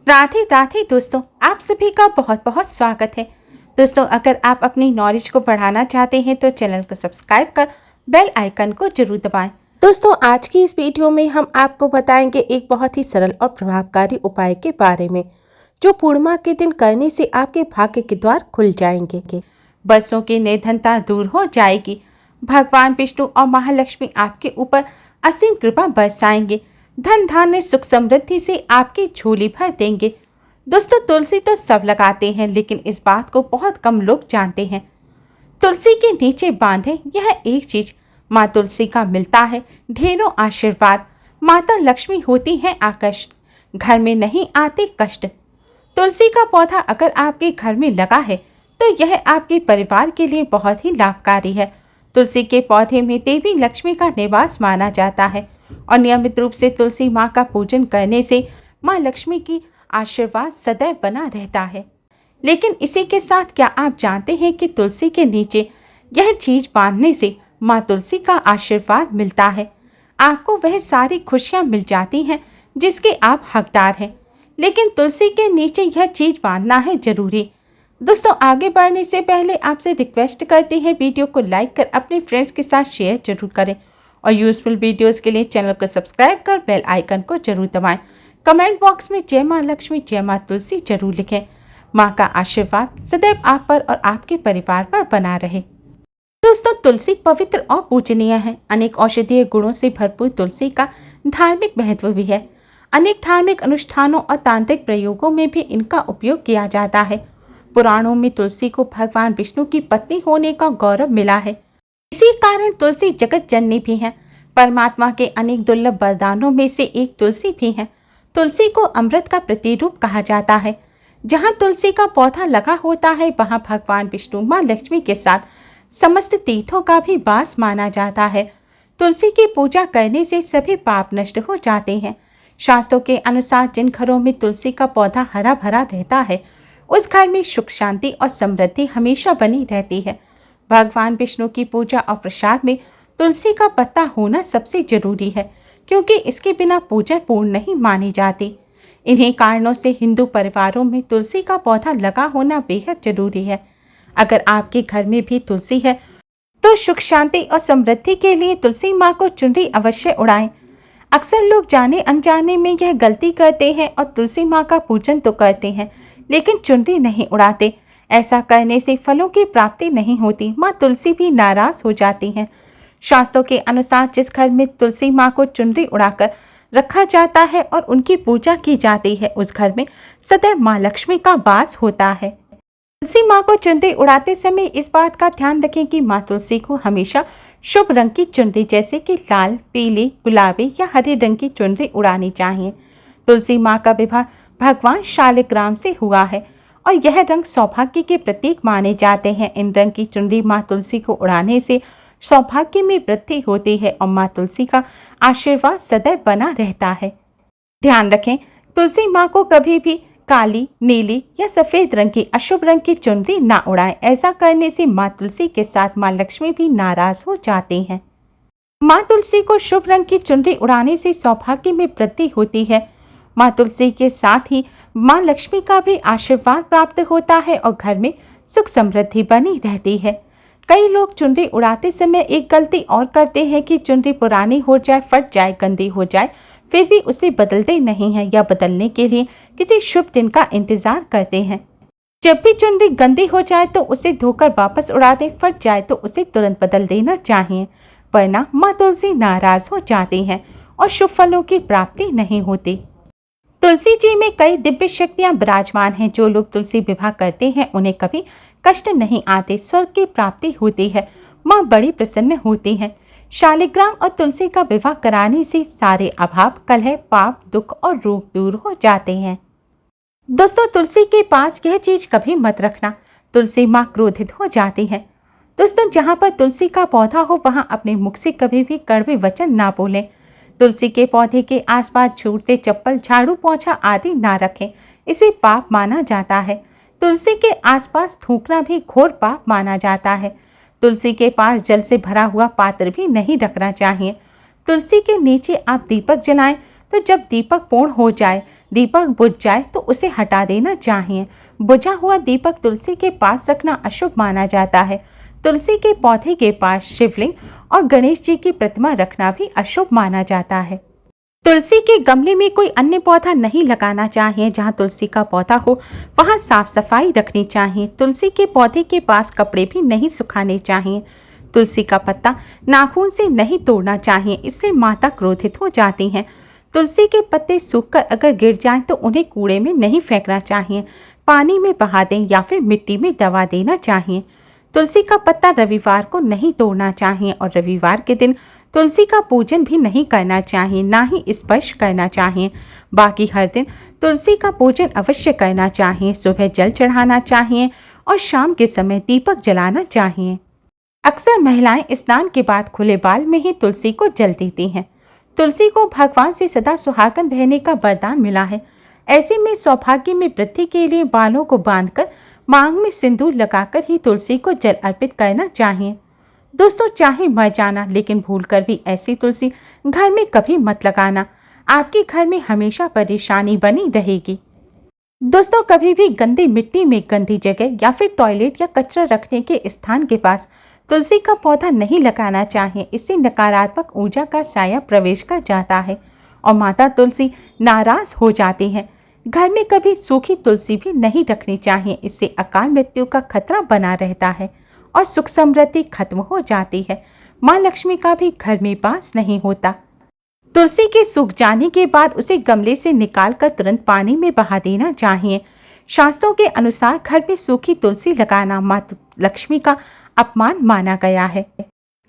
राधे राधे दोस्तों, आप सभी का बहुत बहुत स्वागत है। दोस्तों, अगर आप अपनी नॉलेज को बढ़ाना चाहते हैं तो चैनल को सब्सक्राइब कर बेल आइकन को जरूर दबाएं। दोस्तों, आज की इस वीडियो में हम आपको बताएंगे एक बहुत ही सरल और प्रभावकारी उपाय के बारे में, जो पूर्णिमा के दिन करने से आपके भाग्य के द्वार खुल जाएंगे। बरसों की निर्धनता दूर हो जाएगी। भगवान विष्णु और महालक्ष्मी आपके ऊपर असीम कृपा बरसाएंगे। धन धान्य सुख समृद्धि से आपकी झोली भर देंगे। दोस्तों, तुलसी तो सब लगाते हैं, लेकिन इस बात को बहुत कम लोग जानते हैं। तुलसी के नीचे बांधे यह एक चीज माँ तुलसी का मिलता है ढेरों आशीर्वाद। माता लक्ष्मी होती है आकर्षित, घर में नहीं आते कष्ट। तुलसी का पौधा अगर आपके घर में लगा है तो यह आपके परिवार के लिए बहुत ही लाभकारी है। तुलसी के पौधे में देवी लक्ष्मी का निवास माना जाता है और नियमित रूप से तुलसी माँ का पूजन करने से माँ लक्ष्मी की आशीर्वाद सदैव बना रहता है। लेकिन इसी के साथ क्या आप जानते हैं कि तुलसी के नीचे यह चीज बांधने से माँ तुलसी का आशीर्वाद मिलता है। आपको वह सारी खुशियाँ मिल जाती हैं जिसके आप हकदार हैं। लेकिन तुलसी के नीचे यह चीज बांधना है जरूरी। दोस्तों, आगे बढ़ने से पहले आपसे रिक्वेस्ट करते हैं, वीडियो को लाइक कर अपने फ्रेंड्स के साथ शेयर जरूर करें और यूजफुल वीडियोस के लिए चैनल को सब्सक्राइब कर बेल आइकन को जरूर दबाएं। कमेंट बॉक्स में जय माँ लक्ष्मी जय माँ तुलसी जरूर लिखें। माँ का आशीर्वाद सदैव आप पर और आपके परिवार पर बना रहे। दोस्तों, तुलसी पवित्र और पूजनीय है। अनेक औषधीय गुणों से भरपूर तुलसी का धार्मिक महत्व भी है। अनेक धार्मिक अनुष्ठानों और तांत्रिक प्रयोगों में भी इनका उपयोग किया जाता है। पुराणों में तुलसी को भगवान विष्णु की पत्नी होने का गौरव मिला है। इसी कारण तुलसी जगत जननी भी है। परमात्मा के अनेक दुर्लभ वरदानों में से एक तुलसी भी है। तुलसी को अमृत का प्रतिरूप कहा जाता है। जहाँ तुलसी का पौधा लगा होता है वहाँ भगवान विष्णु माँ लक्ष्मी के साथ समस्त तीर्थों का भी वास माना जाता है। तुलसी की पूजा करने से सभी पाप नष्ट हो जाते हैं। शास्त्रों के अनुसार जिन घरों में तुलसी का पौधा हरा भरा रहता है उस घर में सुख शांति और समृद्धि हमेशा बनी रहती है। भगवान विष्णु की पूजा और प्रसाद में तुलसी का पत्ता होना सबसे जरूरी है, क्योंकि इसके बिना पूजा पूर्ण नहीं मानी जाती। इन्हीं कारणों से हिंदू परिवारों में तुलसी का पौधा लगा होना बेहद जरूरी है। अगर आपके घर में भी तुलसी है तो सुख शांति और समृद्धि के लिए तुलसी माँ को चुनरी अवश्य उड़ाएं। अक्सर लोग जाने अनजाने में यह गलती करते हैं और तुलसी माँ का पूजन तो करते हैं लेकिन चुनरी नहीं उड़ाते। ऐसा करने से फलों की प्राप्ति नहीं होती। माँ तुलसी भी नाराज हो जाती हैं। शास्त्रों के अनुसार जिस घर में तुलसी माँ को चुनरी उड़ाकर रखा जाता है और उनकी पूजा की जाती है उस घर में सदैव माँ लक्ष्मी का वास होता है। तुलसी माँ को चुनरी उड़ाते समय इस बात का ध्यान रखें कि माँ तुलसी को हमेशा शुभ रंग की चुनरी जैसे कि लाल, पीली, गुलाबी या हरे रंग की चुनरी उड़ानी चाहिए। तुलसी माँ का विवाह भगवान शालिग्राम से हुआ है और यह रंग सौभाग्य के प्रतीक माने जाते हैं। इन रंग की चुनरी माँ तुलसी को उड़ाने से सौभाग्य में वृद्धि होती है और माँ तुलसी का आशीर्वाद सदैव बना रहता है। ध्यान रखें, तुलसी माँ को कभी भी काली, नीली या सफेद रंग की अशुभ रंग की चुनरी ना उड़ाएं। ऐसा करने से माँ तुलसी के साथ माँ लक्ष्मी भी नाराज हो जाती हैं। माँ तुलसी को शुभ रंग की चुनरी उड़ाने से सौभाग्य में वृद्धि होती है। माँ तुलसी के साथ ही माँ लक्ष्मी का भी आशीर्वाद प्राप्त होता है और घर में सुख समृद्धि बनी रहती है। कई लोग चुनरी उड़ाते समय एक गलती और करते हैं कि चुनरी पुरानी हो जाए, फट जाए, गंदी हो जाए, फिर भी उसे बदलते नहीं हैं या बदलने के लिए किसी शुभ दिन का इंतजार करते हैं। जब भी चुनरी गंदी हो जाए तो उसे धोकर वापस उड़ा दें, फट जाए तो उसे तुरंत बदल देना चाहिए, वरना माँ तुलसी नाराज हो जाती हैं और शुभ फलों की प्राप्ति नहीं होती। तुलसी जी में कई दिव्य शक्तियां विराजमान हैं। जो लोग तुलसी विवाह करते हैं उन्हें कभी कष्ट नहीं आते, स्वर्ग की प्राप्ति होती है, माँ बड़ी प्रसन्न होती हैं। शालिग्राम और तुलसी का विवाह कराने से सारे अभाव, कलह, पाप, दुख और रोग दूर हो जाते हैं। दोस्तों, तुलसी के पास यह चीज कभी मत रखना, तुलसी माँ क्रोधित हो जाती है। दोस्तों, जहाँ पर तुलसी का पौधा हो वहाँ अपने मुख से कभी भी कड़वे वचन ना बोलें। तुलसी के पौधे के आसपास जूते, चप्पल, झाड़ू, पोंछा आदि ना रखें, इसे पाप माना जाता है। तुलसी के आसपास थूकना भी घोर पाप माना जाता है। तुलसी के पास जल से भरा हुआ पात्र भी नहीं रखना चाहिए। तुलसी के नीचे आप दीपक जलाएं तो जब दीपक पूर्ण हो जाए, दीपक बुझ जाए तो उसे हटा देना चाहिए। बुझा हुआ दीपक तुलसी के पास रखना अशुभ माना जाता है। तुलसी के पौधे के पास शिवलिंग और गणेश जी की प्रतिमा रखना भी अशुभ माना जाता है। तुलसी के गमले में कोई अन्य पौधा नहीं लगाना चाहिए। जहाँ तुलसी का पौधा हो वहाँ साफ सफाई रखनी चाहिए। तुलसी के पौधे के पास कपड़े भी नहीं सुखाने चाहिए। तुलसी का पत्ता नाखून से नहीं तोड़ना चाहिए, इससे माता क्रोधित हो जाती हैं। तुलसी के पत्ते सूखकर अगर गिर जाएं तो उन्हें कूड़े में नहीं फेंकना चाहिए, पानी में बहा दें या फिर मिट्टी में दबा देना चाहिए। तुलसी का पत्ता रविवार को नहीं तोड़ना चाहिए और रविवार के दिन तुलसी का पूजन भी नहीं करना चाहिए, ना ही स्पर्श करना चाहिए। बाकी हर दिन तुलसी का पूजन अवश्य करना चाहिए। सुबह जल चढ़ाना चाहिए और शाम के समय दीपक जलाना चाहिए। अक्सर महिलाएं स्नान के बाद खुले बाल में ही तुलसी को जल देती हैं। तुलसी को भगवान से सदा सुहागन रहने का वरदान मिला है। ऐसे में सौभाग्य में वृद्धि के लिए बालों को बांधकर मांग में सिंदूर लगाकर ही तुलसी को जल अर्पित करना चाहिए। दोस्तों, चाहे मर जाना लेकिन भूलकर भी ऐसी तुलसी घर में कभी मत लगाना, आपके घर में हमेशा परेशानी बनी रहेगी। दोस्तों, कभी भी गंदी मिट्टी में गंदी जगह या फिर टॉयलेट या कचरा रखने के स्थान के पास तुलसी का पौधा नहीं लगाना चाहिए। इससे नकारात्मक ऊर्जा का साया प्रवेश कर जाता है और माता तुलसी नाराज हो जाती हैं। घर में कभी सूखी तुलसी भी नहीं रखनी चाहिए, इससे अकाल मृत्यु का खतरा बना रहता है और सुख समृद्धि खत्म हो जाती है। माँ लक्ष्मी का भी घर में वास नहीं होता। तुलसी के सूख जाने के बाद उसे गमले से निकालकर तुरंत पानी में बहा देना चाहिए। शास्त्रों के अनुसार घर में सूखी तुलसी लगाना माँ लक्ष्मी का अपमान माना गया है।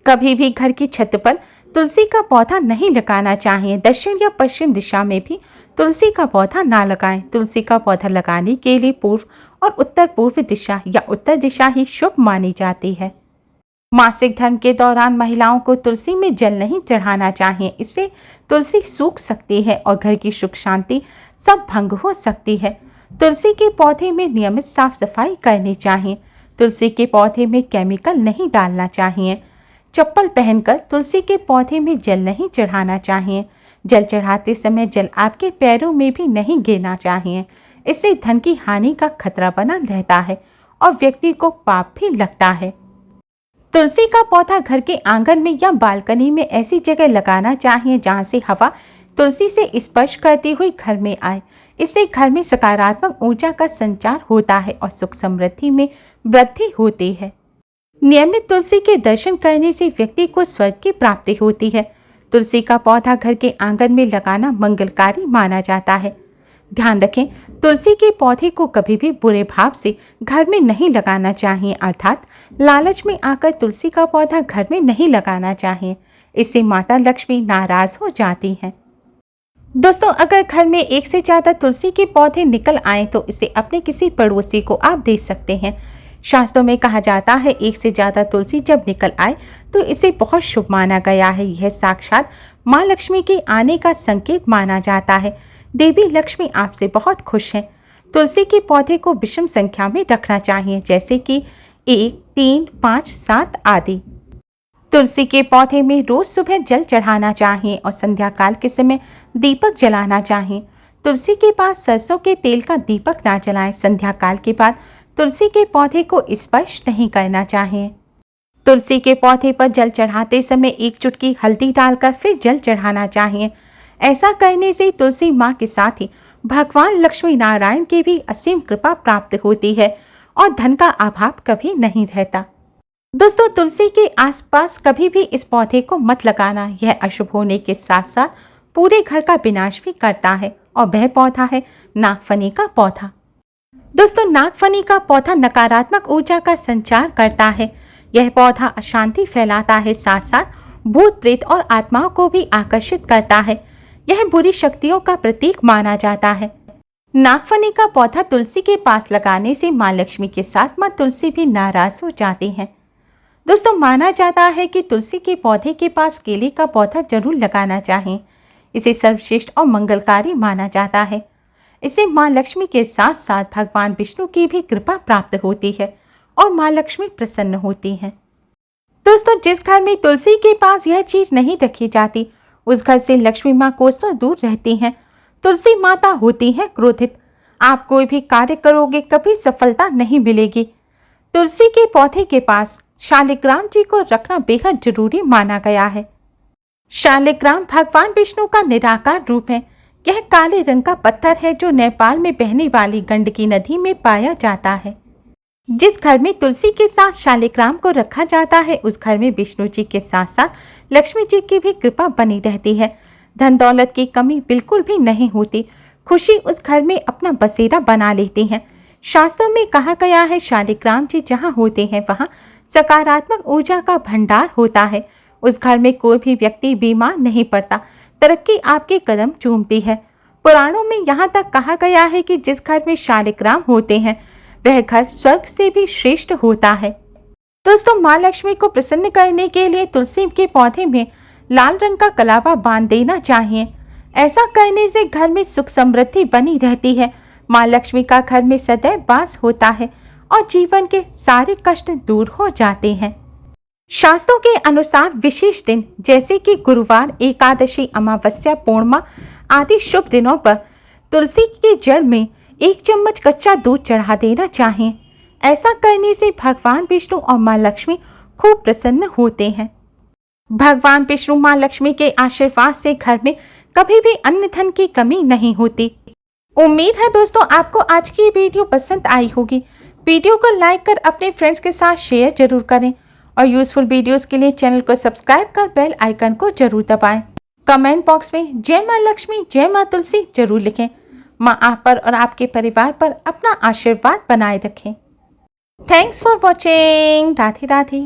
कभी भी घर की छत पर तुलसी का पौधा नहीं लगाना चाहिए। दक्षिण या पश्चिम दिशा में भी तुलसी का पौधा ना लगाएं। तुलसी का पौधा लगाने के लिए पूर्व और उत्तर पूर्व दिशा या उत्तर दिशा ही शुभ मानी जाती है। मासिक धर्म के दौरान महिलाओं को तुलसी में जल नहीं चढ़ाना चाहिए, इससे तुलसी सूख सकती है और घर की सुख शांति सब भंग हो सकती है। तुलसी के पौधे में नियमित साफ सफाई करनी चाहिए। तुलसी के पौधे में केमिकल नहीं डालना चाहिए। चप्पल पहनकर तुलसी के पौधे में जल नहीं चढ़ाना चाहिए। जल चढ़ाते समय जल आपके पैरों में भी नहीं गिरना चाहिए, इससे धन की हानि का खतरा बना रहता है और व्यक्ति को पाप भी लगता है। तुलसी का पौधा घर के आंगन में या बालकनी में ऐसी जगह लगाना चाहिए जहां से हवा तुलसी से स्पर्श करती हुई घर में आए। इससे घर में सकारात्मक ऊर्जा का संचार होता है और सुख समृद्धि में वृद्धि होती है। नियमित तुलसी के दर्शन करने से व्यक्ति को स्वर्ग की प्राप्ति होती है। तुलसी का पौधा घर के आंगन में लगाना मंगलकारी माना जाता है। ध्यान रखें, तुलसी के पौधे को कभी भी बुरे भाव से घर में नहीं लगाना चाहिए, अर्थात लालच में आकर तुलसी का पौधा घर में नहीं लगाना चाहिए। इससे माता लक्ष्मी नाराज हो जाती हैं। दोस्तों, अगर घर में एक से ज़्यादा तुलसी के पौधे निकल आए तो इसे अपने किसी पड़ोसी को आप दे सकते हैं। शास्त्रों में कहा जाता है एक से ज़्यादा तुलसी जब निकल आए तो इसे बहुत शुभ माना गया है। यह साक्षात माँ लक्ष्मी के आने का संकेत माना जाता है। देवी लक्ष्मी आपसे बहुत खुश हैं। तुलसी के पौधे को विषम संख्या में रखना चाहिए, जैसे कि 1, 3, 5, 7 आदि। तुलसी के पौधे में रोज सुबह जल चढ़ाना चाहिए और संध्या काल के समय दीपक जलाना चाहिए। तुलसी के पास सरसों के तेल का दीपक ना जलाएं। संध्या काल के बाद तुलसी के पौधे को स्पर्श नहीं करना चाहिए। तुलसी के पौधे पर जल चढ़ाते समय 1 चुटकी हल्दी डालकर फिर जल चढ़ाना चाहिए। ऐसा करने से तुलसी माँ के साथ ही भगवान लक्ष्मी नारायण की भी असीम कृपा प्राप्त होती है और धन का अभाव कभी नहीं रहता। दोस्तों, तुलसी के आसपास कभी भी इस पौधे को मत लगाना। यह अशुभ होने के साथ साथ पूरे घर का विनाश भी करता है और वह पौधा है नागफनी का पौधा। दोस्तों, नागफनी का पौधा नकारात्मक ऊर्जा का संचार करता है। यह पौधा अशांति फैलाता है, साथ साथ भूत प्रेत और आत्माओं को भी आकर्षित करता है। यह बुरी शक्तियों का प्रतीक माना जाता है। नागफनी का पौधा तुलसी के पास लगाने से माँ लक्ष्मी के साथ माँ तुलसी भी नाराज हो जाती हैं। दोस्तों, माना जाता है कि तुलसी के पौधे के पास केले का पौधा जरूर लगाना चाहिए। इसे सर्वश्रेष्ठ और मंगलकारी माना जाता है। इससे माँ लक्ष्मी के साथ साथ भगवान विष्णु की भी कृपा प्राप्त होती है और माँ लक्ष्मी प्रसन्न होती हैं। दोस्तों, जिस घर में तुलसी के पास यह चीज नहीं रखी जाती उस घर से लक्ष्मी माँ कोसों दूर रहती हैं। तुलसी माता होती है क्रोधित। आप कोई भी कार्य करोगे कभी सफलता नहीं मिलेगी। तुलसी के पौधे के पास शालिग्राम जी को रखना बेहद जरूरी माना गया है। शालिग्राम भगवान विष्णु का निराकार रूप है। यह काले रंग का पत्थर है जो नेपाल में बहने वाली गंडकी नदी में पाया जाता है। जिस घर में तुलसी के साथ शालिग्राम को रखा जाता है उस घर में विष्णु जी के साथ साथ लक्ष्मी जी की भी कृपा बनी रहती है। धन दौलत की कमी बिल्कुल भी नहीं होती। खुशी उस घर में अपना बसेरा बना लेती है। शास्त्रों में कहा गया है शालिग्राम जी जहाँ होते हैं वहाँ सकारात्मक ऊर्जा का भंडार होता है। उस घर में कोई भी व्यक्ति बीमार नहीं पड़ता। तरक्की आपके कदम चूमती है। पुराणों में यहाँ तक कहा गया है कि जिस घर में शालिग्राम होते हैं वह घर स्वर्ग से भी श्रेष्ठ होता है। दोस्तों, माँ लक्ष्मी को प्रसन्न करने के लिए तुलसी के पौधे में लाल रंग का कलावा बांध देना चाहिए। ऐसा करने से घर में सुख समृद्धि बनी रहती है। माँ लक्ष्मी का घर में सदैव वास होता है और जीवन के सारे कष्ट दूर हो जाते हैं। शास्त्रों के अनुसार विशेष दिन जैसे कि गुरुवार, एकादशी, अमावस्या, पूर्णिमा आदि शुभ दिनों पर तुलसी के जड़ में 1 चम्मच कच्चा दूध चढ़ा देना चाहिए। ऐसा करने से भगवान विष्णु और माँ लक्ष्मी खूब प्रसन्न होते हैं। भगवान विष्णु माँ लक्ष्मी के आशीर्वाद से घर में कभी भी अन्न धन की कमी नहीं होती। उम्मीद है दोस्तों आपको आज की वीडियो पसंद आई होगी। वीडियो को लाइक कर अपने फ्रेंड्स के साथ शेयर जरूर करें और यूजफुल वीडियोस के लिए चैनल को सब्सक्राइब कर बेल आइकन को जरूर दबाएं। कमेंट बॉक्स में जय माँ लक्ष्मी, जय माँ तुलसी जरूर लिखें। माँ आप पर और आपके परिवार पर अपना आशीर्वाद बनाए रखें। Thanks for watching. Radhe Radhe.